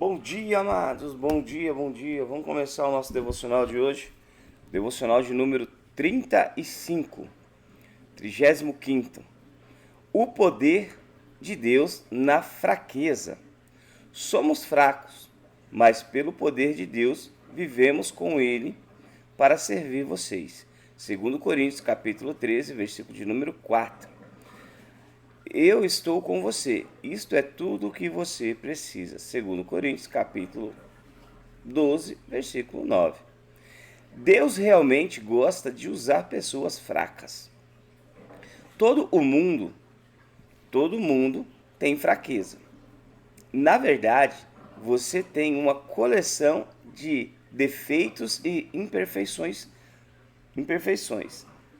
Bom dia, amados. Bom dia, bom dia. Vamos começar o nosso devocional de hoje. Devocional de número 35, 35º. O poder de Deus na fraqueza. Somos fracos, mas pelo poder de Deus vivemos com Ele para servir vocês. 2 Coríntios, capítulo 13, versículo de número 4. Eu estou com você. Isto é tudo o que você precisa. 2 Coríntios, capítulo 12, versículo 9. Deus realmente gosta de usar pessoas fracas. Todo mundo tem fraqueza. Na verdade, você tem uma coleção de defeitos e imperfeições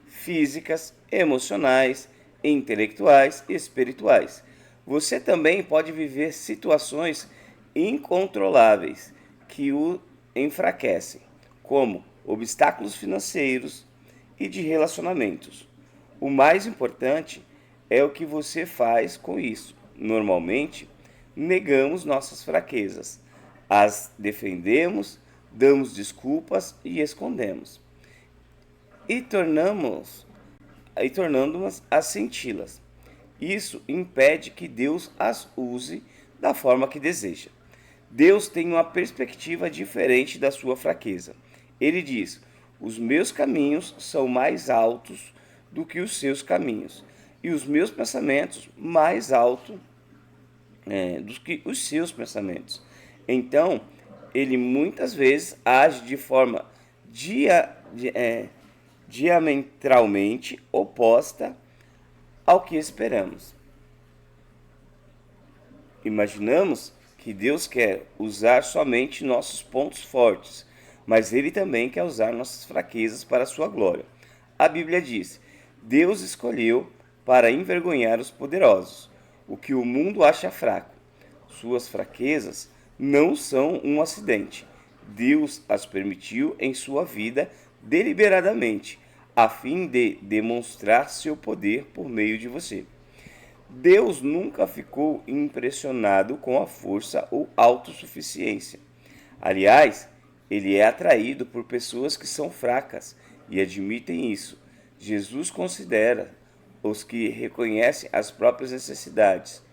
físicas, emocionais, intelectuais e espirituais. Você também pode viver situações incontroláveis que o enfraquecem, como obstáculos financeiros e de relacionamentos. O mais importante é o que você faz com isso. Normalmente, negamos nossas fraquezas, as defendemos, damos desculpas e escondemos. E tornando-as a senti-las. Isso impede que Deus as use da forma que deseja. Deus tem uma perspectiva diferente da sua fraqueza. Ele diz: os meus caminhos são mais altos do que os seus caminhos, e os meus pensamentos mais altos do que os seus pensamentos. Então, ele muitas vezes age de forma diametralmente oposta ao que esperamos. Imaginamos que Deus quer usar somente nossos pontos fortes, mas Ele também quer usar nossas fraquezas para a sua glória. A Bíblia diz: Deus escolheu para envergonhar os poderosos, o que o mundo acha fraco. Suas fraquezas não são um acidente. Deus as permitiu em sua vida deliberadamente, a fim de demonstrar seu poder por meio de você. Deus nunca ficou impressionado com a força ou autossuficiência. Aliás, ele é atraído por pessoas que são fracas e admitem isso. Jesus considera os que reconhecem as próprias necessidades.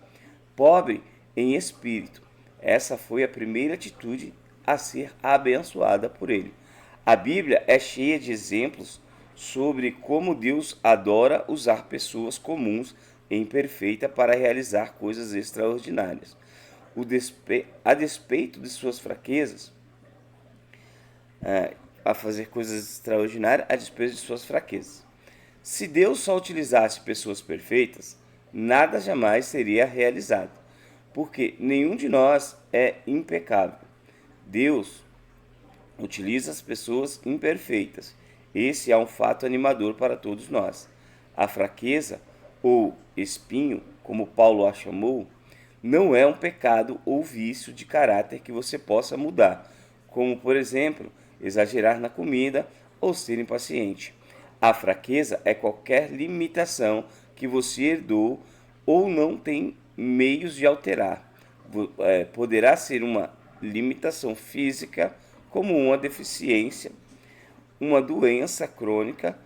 Pobre em espírito. Essa foi a primeira atitude a ser abençoada por ele. A Bíblia é cheia de exemplos sobre como Deus adora usar pessoas comuns e imperfeitas para realizar coisas extraordinárias. A despeito de suas fraquezas, a fazer coisas extraordinárias a despeito de suas fraquezas. Se Deus só utilizasse pessoas perfeitas, nada jamais seria realizado, porque nenhum de nós é impecável. Deus utiliza as pessoas imperfeitas. Esse é um fato animador para todos nós. A fraqueza, ou espinho, como Paulo a chamou, não é um pecado ou vício de caráter que você possa mudar, como, por exemplo, exagerar na comida ou ser impaciente. A fraqueza é qualquer limitação que você herdou ou não tem meios de alterar. Poderá ser uma limitação física, como uma deficiência, uma doença crônica,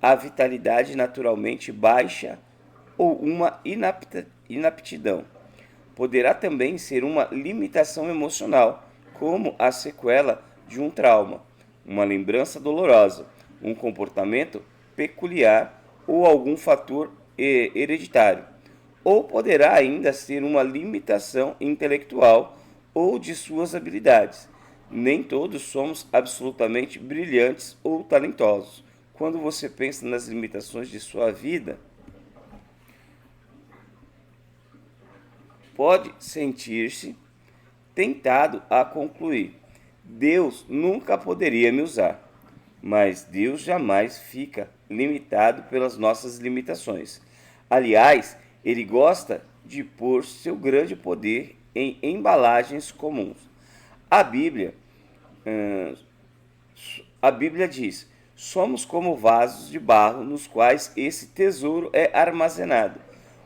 a vitalidade naturalmente baixa ou uma inaptidão. Poderá também ser uma limitação emocional, como a sequela de um trauma, uma lembrança dolorosa, um comportamento peculiar ou algum fator hereditário. Ou poderá ainda ser uma limitação intelectual ou de suas habilidades. Nem todos somos absolutamente brilhantes ou talentosos. Quando você pensa nas limitações de sua vida, pode sentir-se tentado a concluir: Deus nunca poderia me usar. Mas Deus jamais fica limitado pelas nossas limitações. Aliás, Ele gosta de pôr seu grande poder em embalagens comuns. A Bíblia, a Bíblia diz: somos como vasos de barro nos quais esse tesouro é armazenado.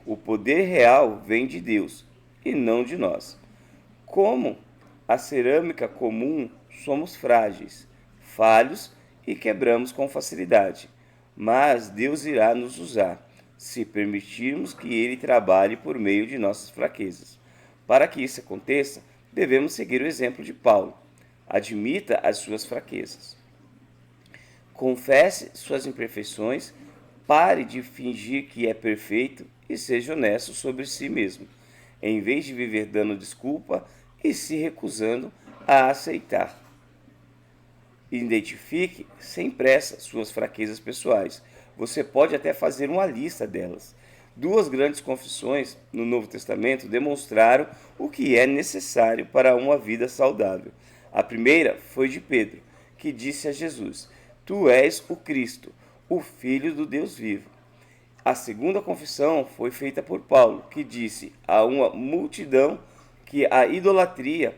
O poder real vem de Deus e não de nós. Como a cerâmica comum, somos frágeis, falhos e quebramos com facilidade. Mas Deus irá nos usar, se permitirmos que Ele trabalhe por meio de nossas fraquezas. Para que isso aconteça, devemos seguir o exemplo de Paulo. Admita as suas fraquezas. Confesse suas imperfeições, pare de fingir que é perfeito e seja honesto sobre si mesmo, em vez de viver dando desculpa e se recusando a aceitar. Identifique sem pressa suas fraquezas pessoais. Você pode até fazer uma lista delas. Duas grandes confissões no Novo Testamento demonstraram o que é necessário para uma vida saudável. A primeira foi de Pedro, que disse a Jesus: Tu és o Cristo, o Filho do Deus vivo. A segunda confissão foi feita por Paulo, que disse a uma multidão que a idolatria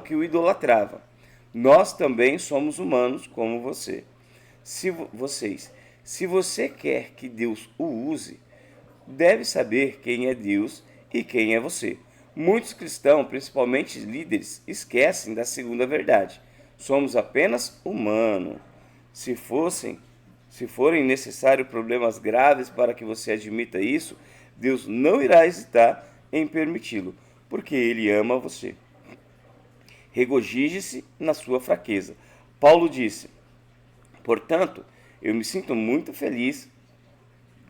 que o idolatrava. Nós também somos humanos como você. Se você quer que Deus o use, deve saber quem é Deus e quem é você. Muitos cristãos, principalmente líderes, esquecem da segunda verdade. Somos apenas humanos. Se forem necessários problemas graves para que você admita isso, Deus não irá hesitar em permiti-lo, porque Ele ama você. Regozije-se na sua fraqueza. Paulo disse: Portanto, eu me sinto muito feliz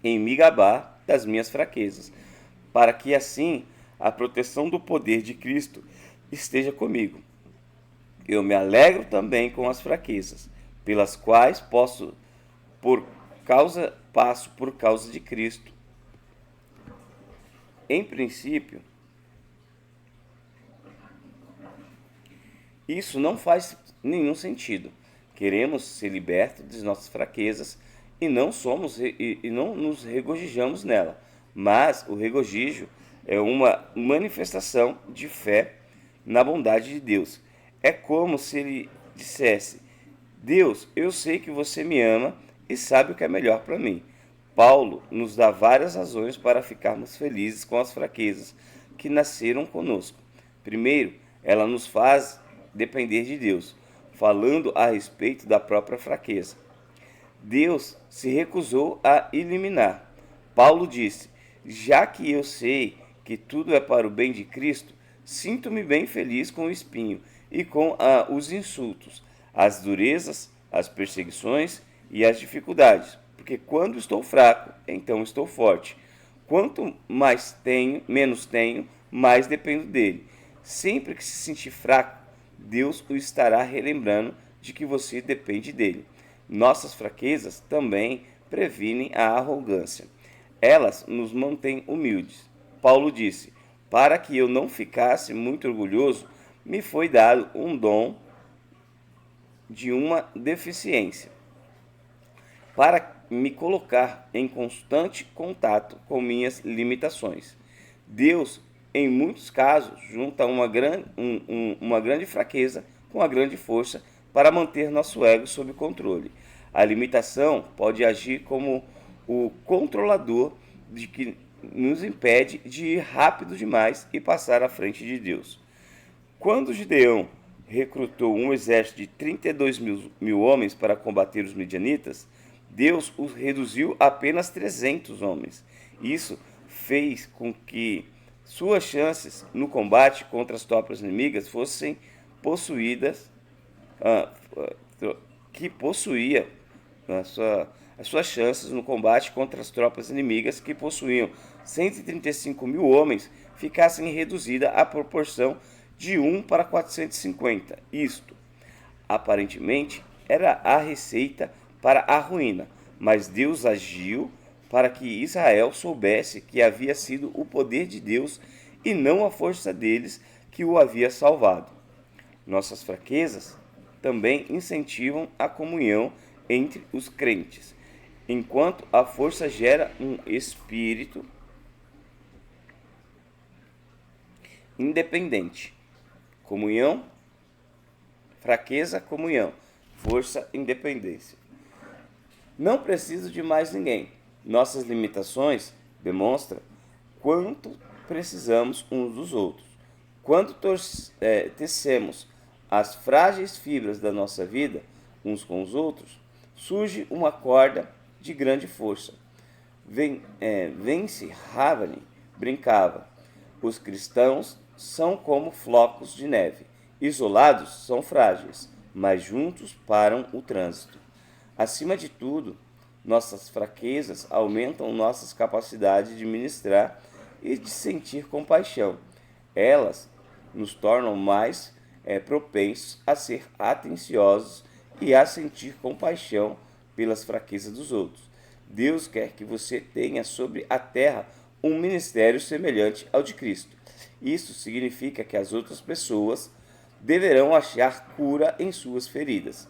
em me gabar das minhas fraquezas, para que assim a proteção do poder de Cristo esteja comigo. Eu me alegro também com as fraquezas, pelas quais passo por causa de Cristo. Em princípio, isso não faz nenhum sentido. Queremos ser libertos de nossas fraquezas e não nos regozijamos nela. Mas o regozijo é uma manifestação de fé na bondade de Deus. É como se ele dissesse: Deus, eu sei que você me ama e sabe o que é melhor para mim. Paulo nos dá várias razões para ficarmos felizes com as fraquezas que nasceram conosco. Primeiro, ela nos faz depender de Deus, falando a respeito da própria fraqueza. Deus se recusou a eliminar. Paulo disse: Já que eu sei que tudo é para o bem de Cristo, sinto-me bem feliz com o espinho e com os insultos, as durezas, as perseguições e as dificuldades, porque quando estou fraco, então estou forte. Quanto menos tenho, mais dependo dele. Sempre que se sentir fraco, Deus o estará relembrando de que você depende dele. Nossas fraquezas também previnem a arrogância. Elas nos mantêm humildes. Paulo disse: Para que eu não ficasse muito orgulhoso, me foi dado um dom de uma deficiência, para me colocar em constante contato com minhas limitações. Deus, em muitos casos, junta uma grande fraqueza com a grande força para manter nosso ego sob controle. A limitação pode agir como o controlador de que nos impede de ir rápido demais e passar à frente de Deus. Quando Gideão recrutou um exército de 32 mil homens para combater os midianitas, Deus os reduziu a apenas 300 homens. Isso fez com que suas chances no combate contra as tropas inimigas fossem as suas chances no combate contra as tropas inimigas, que possuíam 135 mil homens, ficassem reduzidas à proporção de 1 para 450. Isto, aparentemente, era a receita para a ruína, mas Deus agiu para que Israel soubesse que havia sido o poder de Deus e não a força deles que o havia salvado. Nossas fraquezas também incentivam a comunhão entre os crentes, enquanto a força gera um espírito independente. Comunhão, fraqueza, comunhão, força, independência. Não preciso de mais ninguém. Nossas limitações demonstram quanto precisamos uns dos outros. Quando tecemos as frágeis fibras da nossa vida uns com os outros, surge uma corda de grande força. Vence Ravani brincava: os cristãos são como flocos de neve, isolados são frágeis, mas juntos param o trânsito. Acima de tudo, nossas fraquezas aumentam nossas capacidades de ministrar e de sentir compaixão. Elas nos tornam mais propensos a ser atenciosos e a sentir compaixão pelas fraquezas dos outros. Deus quer que você tenha sobre a terra um ministério semelhante ao de Cristo. Isso significa que as outras pessoas deverão achar cura em suas feridas.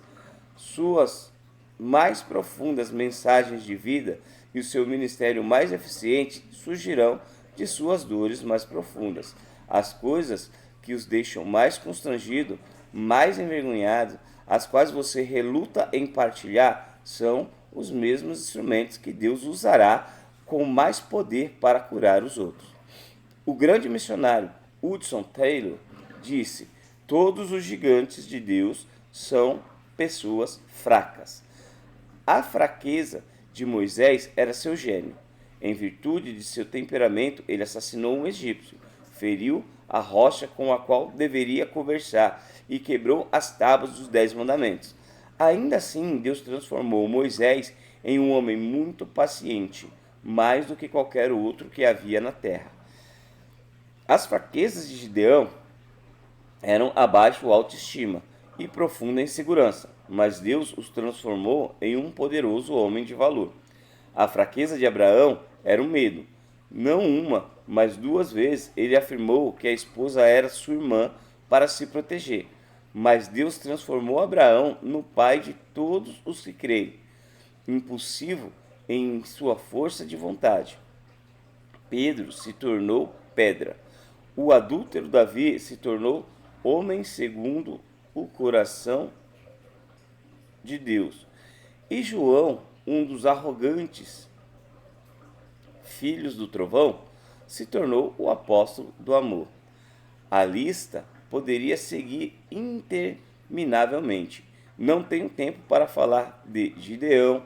Suas mais profundas mensagens de vida e o seu ministério mais eficiente surgirão de suas dores mais profundas. As coisas que os deixam mais constrangido, mais envergonhado, as quais você reluta em partilhar, são os mesmos instrumentos que Deus usará com mais poder para curar os outros. O grande missionário Hudson Taylor disse: todos os gigantes de Deus são pessoas fracas. A fraqueza de Moisés era seu gênio. Em virtude de seu temperamento, ele assassinou um egípcio, feriu a rocha com a qual deveria conversar e quebrou as tábuas dos 10 mandamentos. Ainda assim, Deus transformou Moisés em um homem muito paciente, mais do que qualquer outro que havia na terra. As fraquezas de Gideão eram abaixo autoestima e profunda insegurança, mas Deus os transformou em um poderoso homem de valor. A fraqueza de Abraão era o medo. Não uma, mas 2 vezes ele afirmou que a esposa era sua irmã para se proteger. Mas Deus transformou Abraão no pai de todos os que creem, impulsivo em sua força de vontade. Pedro se tornou pedra. O adúltero Davi se tornou homem segundo o coração de Deus. E João, um dos arrogantes filhos do trovão, se tornou o apóstolo do amor. A lista poderia seguir interminavelmente. Não tenho tempo para falar de Gideão,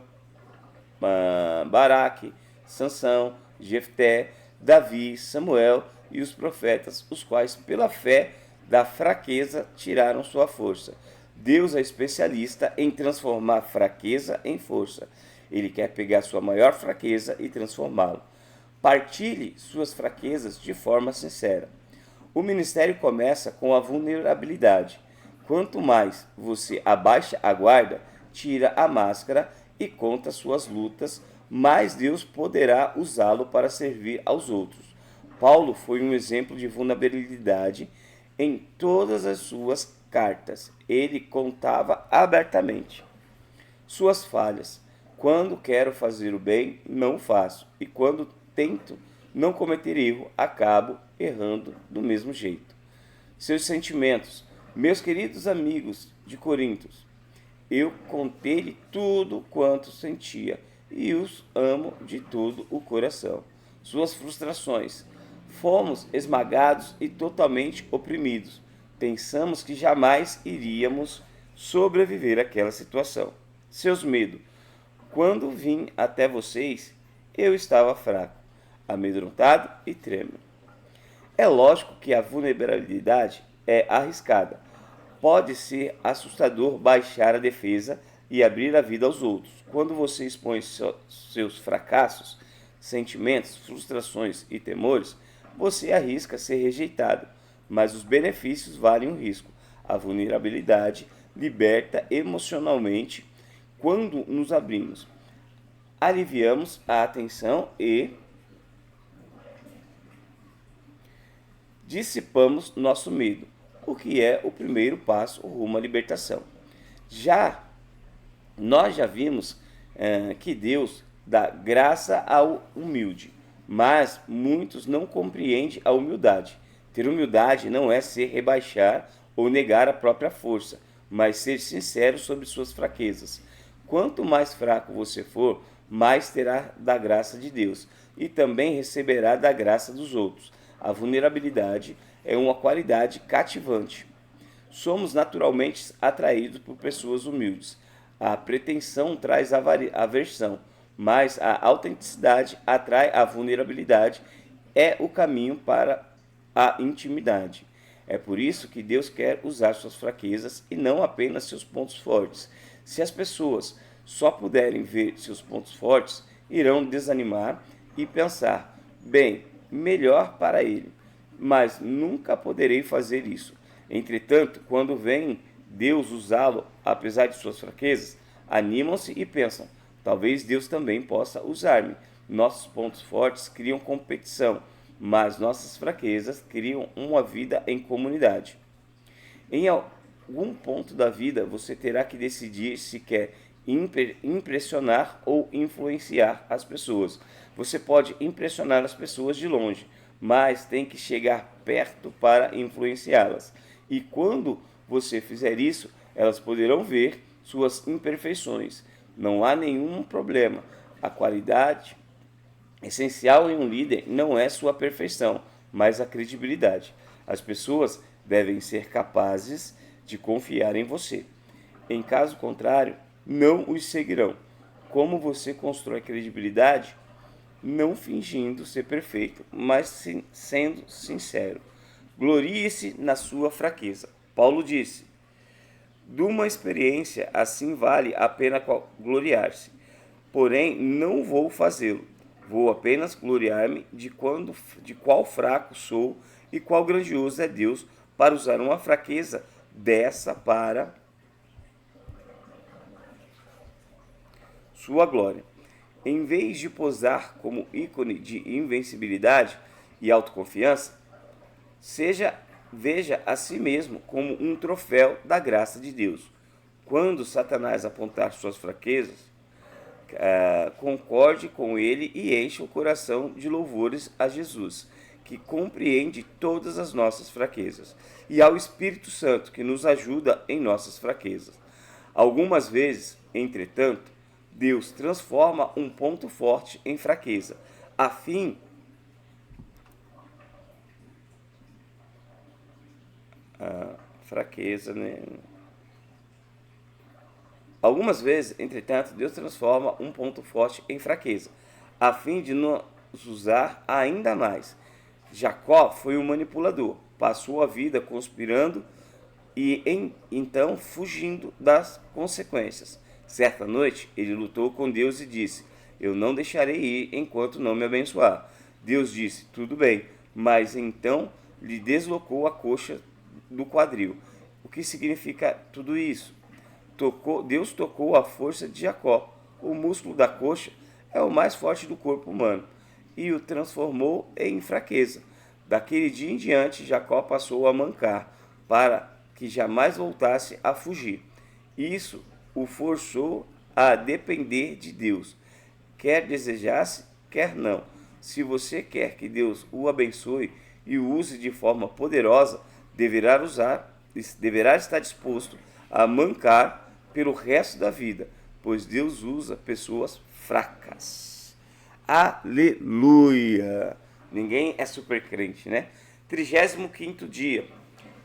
Baraque, Sansão, Jefté, Davi, Samuel e os profetas, os quais, pela fé da fraqueza, tiraram sua força. Deus é especialista em transformar fraqueza em força. Ele quer pegar sua maior fraqueza e transformá-lo. Partilhe suas fraquezas de forma sincera. O ministério começa com a vulnerabilidade. Quanto mais você abaixa a guarda, tira a máscara e conta suas lutas, mais Deus poderá usá-lo para servir aos outros. Paulo foi um exemplo de vulnerabilidade em todas as suas cartas. Ele contava abertamente suas falhas. Quando quero fazer o bem, não faço. E quando tento não cometer erro, acabo errando do mesmo jeito. Seus sentimentos. Meus queridos amigos de Corintos, eu contei-lhe tudo quanto sentia e os amo de todo o coração. Suas frustrações. Fomos esmagados e totalmente oprimidos. Pensamos que jamais iríamos sobreviver àquela situação. Seus medos. Quando vim até vocês, eu estava fraco, amedrontado e trêmulo. É lógico que a vulnerabilidade é arriscada. Pode ser assustador baixar a defesa e abrir a vida aos outros. Quando você expõe seus fracassos, sentimentos, frustrações e temores, você arrisca ser rejeitado, mas os benefícios valem o risco. A vulnerabilidade liberta emocionalmente quando nos abrimos. Aliviamos a atenção e dissipamos nosso medo, o que é o primeiro passo rumo à libertação. Nós já vimos que Deus dá graça ao humilde, mas muitos não compreendem a humildade. Ter humildade não é se rebaixar ou negar a própria força, mas ser sincero sobre suas fraquezas. Quanto mais fraco você for, mais terá da graça de Deus e também receberá da graça dos outros. A vulnerabilidade é uma qualidade cativante. Somos naturalmente atraídos por pessoas humildes. A pretensão traz aversão, mas a autenticidade atrai a vulnerabilidade. É o caminho para a intimidade. É por isso que Deus quer usar suas fraquezas e não apenas seus pontos fortes. Se as pessoas só puderem ver seus pontos fortes, irão desanimar e pensar: bem, melhor para ele, mas nunca poderei fazer isso. Entretanto, quando vem Deus usá-lo, apesar de suas fraquezas, animam-se e pensam: talvez Deus também possa usar-me. Nossos pontos fortes criam competição, mas nossas fraquezas criam uma vida em comunidade. Em algum ponto da vida, você terá que decidir se quer impressionar ou influenciar as pessoas. Você pode impressionar as pessoas de longe, mas tem que chegar perto para influenciá-las. E quando você fizer isso, elas poderão ver suas imperfeições. Não há nenhum problema. A qualidade essencial em um líder não é sua perfeição, mas a credibilidade. As pessoas devem ser capazes de confiar em você. Em caso contrário, não os seguirão. Como você constrói credibilidade? Não fingindo ser perfeito, mas sendo sincero. Glorie-se na sua fraqueza. Paulo disse: de uma experiência assim vale a pena gloriar-se. Porém, não vou fazê-lo. Vou apenas gloriar-me de qual fraco sou e qual grandioso é Deus para usar uma fraqueza dessa para sua glória. Em vez de posar como ícone de invencibilidade e autoconfiança, veja a si mesmo como um troféu da graça de Deus. Quando Satanás apontar suas fraquezas, concorde com ele e encha o coração de louvores a Jesus, que compreende todas as nossas fraquezas, e ao Espírito Santo, que nos ajuda em nossas fraquezas. Algumas vezes, entretanto, Deus transforma um ponto forte em fraqueza, a fim fraqueza, né? Algumas vezes, entretanto, Deus transforma um ponto forte em fraqueza, a fim de nos usar ainda mais. Jacó foi um manipulador, passou a vida conspirando e então fugindo das consequências. Certa noite, ele lutou com Deus e disse: eu não deixarei ir enquanto não me abençoar. Deus disse: tudo bem, mas então lhe deslocou a coxa do quadril. O que significa tudo isso? Deus tocou a força de Jacó. O músculo da coxa é o mais forte do corpo humano e o transformou em fraqueza. Daquele dia em diante, Jacó passou a mancar para que jamais voltasse a fugir. Isso o forçou a depender de Deus, quer desejasse, quer não. Se você quer que Deus o abençoe e o use de forma poderosa, deverá estar disposto a mancar pelo resto da vida, pois Deus usa pessoas fracas. Aleluia! Ninguém é super crente, né? 35º dia.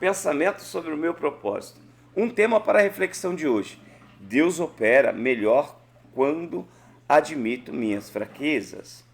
Pensamento sobre o meu propósito. Um tema para a reflexão de hoje. Deus opera melhor quando admito minhas fraquezas.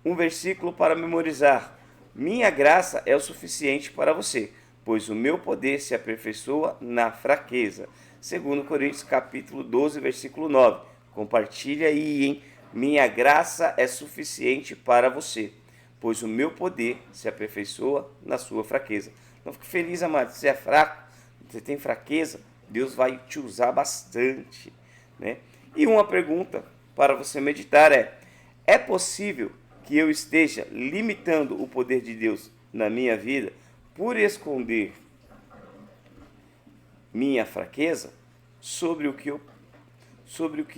Um versículo para memorizar. Minha graça é o suficiente para você, pois o meu poder se aperfeiçoa na fraqueza. 2 Coríntios capítulo 12, versículo 9. Compartilha aí, hein? Minha graça é suficiente para você, pois o meu poder se aperfeiçoa na sua fraqueza. Então fique feliz, amado. Se você é fraco, você tem fraqueza, Deus vai te usar bastante, né? E uma pergunta para você meditar é possível que eu esteja limitando o poder de Deus na minha vida por esconder minha fraqueza? Sobre o que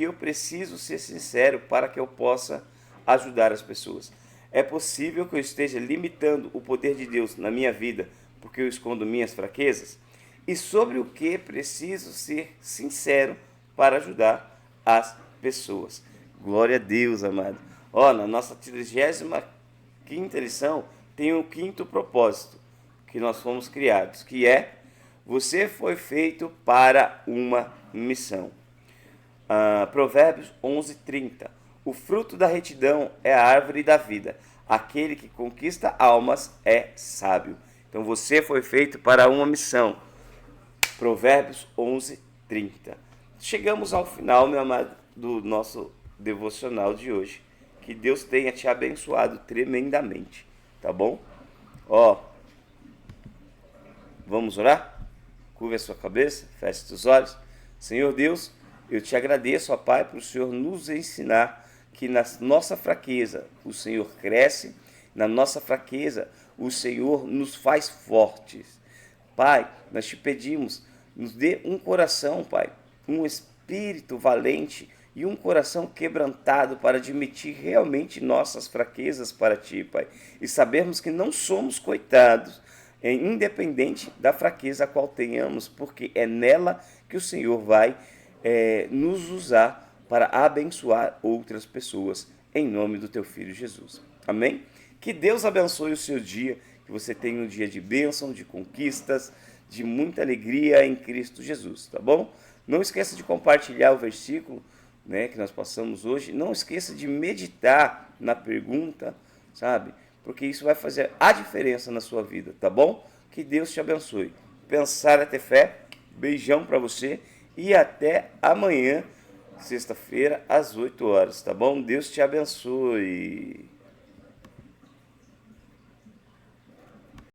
eu preciso ser sincero para que eu possa ajudar as pessoas. É possível que eu esteja limitando o poder de Deus na minha vida porque eu escondo minhas fraquezas? E sobre o que preciso ser sincero para ajudar as pessoas. Glória a Deus, amado. Ó, na nossa 35ª lição tem um quinto propósito que nós fomos criados, que é: você foi feito para uma missão. Provérbios 11:30. O fruto da retidão é a árvore da vida. Aquele que conquista almas é sábio. Então você foi feito para uma missão. Provérbios 11:30. Chegamos ao final, meu amado, do nosso devocional de hoje. Que Deus tenha te abençoado tremendamente, tá bom? Ó, vamos orar? Curva a sua cabeça, feche seus olhos. Senhor Deus, eu te agradeço, ó Pai, por o Senhor nos ensinar que na nossa fraqueza o Senhor cresce, na nossa fraqueza o Senhor nos faz fortes. Pai, nós te pedimos, nos dê um coração, Pai, um espírito valente e um coração quebrantado para admitir realmente nossas fraquezas para Ti, Pai, e sabermos que não somos coitados, independente da fraqueza a qual tenhamos, porque é nela que o Senhor vai nos usar para abençoar outras pessoas, em nome do Teu Filho Jesus. Amém? Que Deus abençoe o seu dia, que você tenha um dia de bênção, de conquistas, de muita alegria em Cristo Jesus, tá bom? Não esqueça de compartilhar o versículo, né, que nós passamos hoje. Não esqueça de meditar na pergunta, sabe? Porque isso vai fazer a diferença na sua vida, tá bom? Que Deus te abençoe. Pensar é ter fé. Beijão para você e até amanhã, sexta-feira, às 8 horas, tá bom? Deus te abençoe.